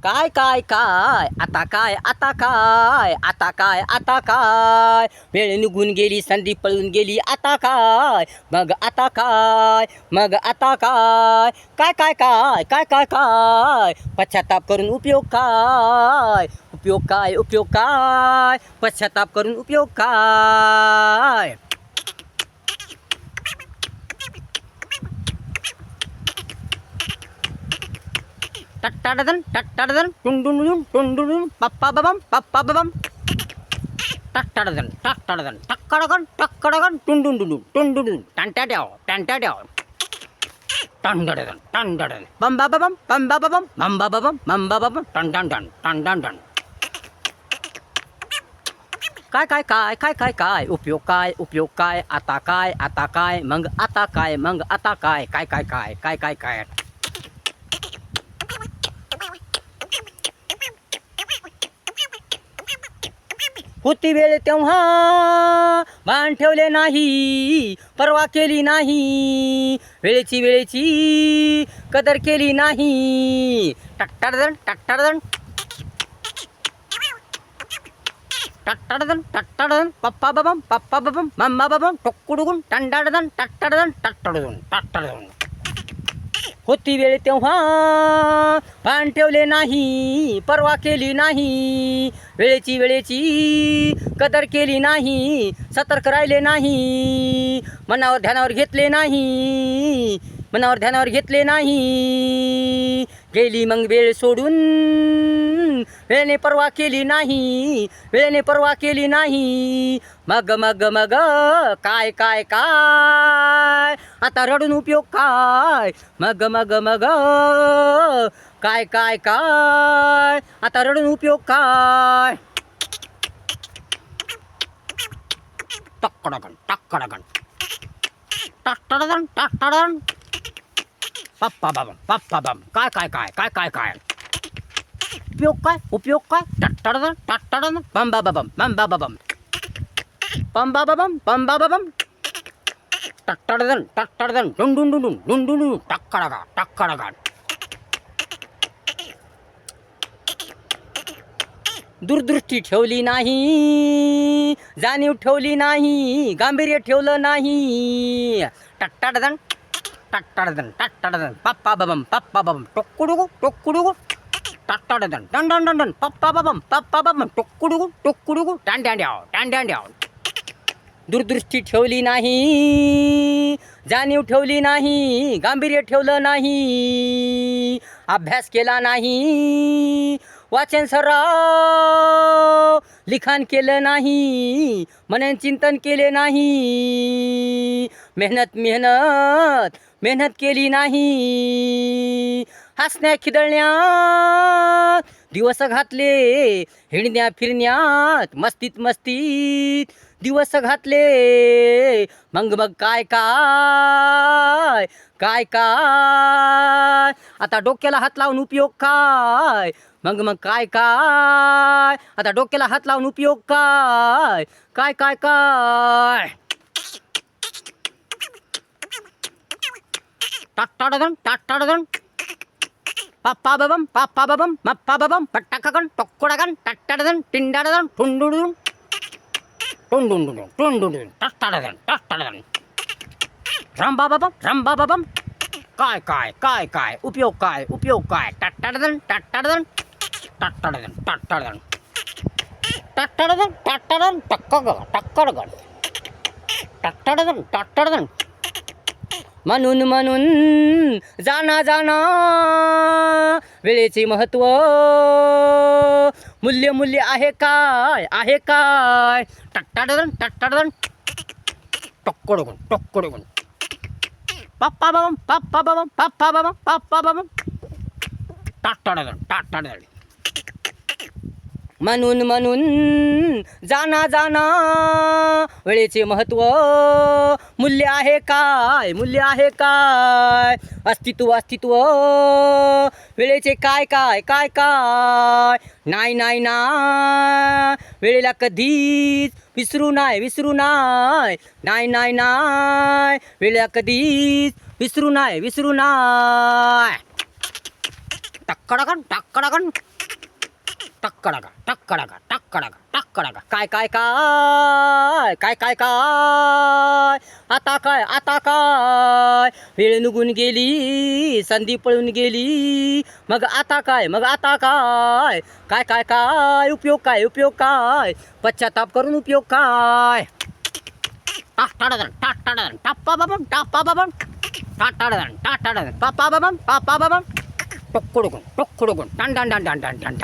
काय काय काय आता काय आता काय आता काय आता काय वेळ निघून गेली संधी पळून गेली आता काय मग आता काय मग आता काय काय काय काय काय काय काय पश्चाताप करून उपयोग काय उपयोग काय उपयोग काय पश्चाताप करून उपयोग काय टट्टाडन टुंडुन पप्पा बबम टट्टाडन टक्कडगन टुंडुन टंटाड्याव टंडडन बंबा बबम टंडन काय काय काय काय काय काय उपयोग काय आता काय मग आता काय काय काय काय काय काय काय होती वेळ तेव्हा भान ठेवले नाही परवा केली नाही वेळेची कदर केली नाही टट्टाडन पप्पा बबम मम्मा बबम टोक्कुडुगुन टंडाडन टट्टाडन होती वेळ तेव्हा भान ठेवले नाही परवा केली नाही वेळेची कदर केली नाही सतर्क राहिले नाही मनावर ध्यानावर घेतले नाही गेली मग वेळ सोडून वेळेने परवा केली नाही मग काय काय काय आता रडून उपयोग काय मग काय काय काय आता रडून उपयोग काय टक्कडगन टट्टाडन पप्पा बम काय काय काय काय काय काय उपयोग काय टट्टाडन बंबा बबम टट्टाडन डुंडुन टक्कडगा दूरदृष्टी ठेवली नाही जाणीव ठेवली नाही गांभीर्य ठेवलं नाही टट्टाडन पप्पा बबम टोक्कुडुगु टट्टाडन डन पप्पा बबम टोक्कुडुगु टांड्याव दूरदृष्टी ठेवली नाही जाणीव ठेवली नाही गांभीर्य ठेवलं नाही अभ्यास केला नाही वाचन सराव लिखाण केलं नाही मनन चिंतन केले नाही मेहनत केली नाही हसण्या खिदळण्यात दिवस घातले हिंडण्या फिरण्यात मस्तीत दिवस घातले मग काय काय काय काय आता डोक्याला हात लावून उपयोग काय मग काय काय आता डोक्याला हात लावून उपयोग काय काय काय काय टट्टाडन पप्पा बबम मप्पा बबम पट्टाकगन टोक्कुडगन टट्टाडन टिंडाडन टुंडुडुन टट्टाडन रंबा बबम काय काय काय काय उपयोग काय टट्टाडन टक्कडगन म्हणून जाना वेळेचे महत्व मूल्य आहे काय टट्टाडन टोक्कडगन पप्पा बबम टट्टाडन म्हणून जाना वेळेचे महत्व मूल्य आहे काय अस्तित्व वेळेचे काय नाही वेळेला कधीच विसरू नाही वेळेला कधीच विसरू नाही टक्कडगन टक्कडगा टक्कडगा टक्कडगा टक्कडगा काय काय काय काय काय काय आता काय वेळ निघून गेली संधी पळून गेली मग आता काय काय काय काय उपयोग काय पश्चाताप करून उपयोग काय टाटाडन टाटाडन टाप्पा बाबम टाटाडन टाटाडन पापा बाबम टोकडुगुन टन टन टन टन टन टन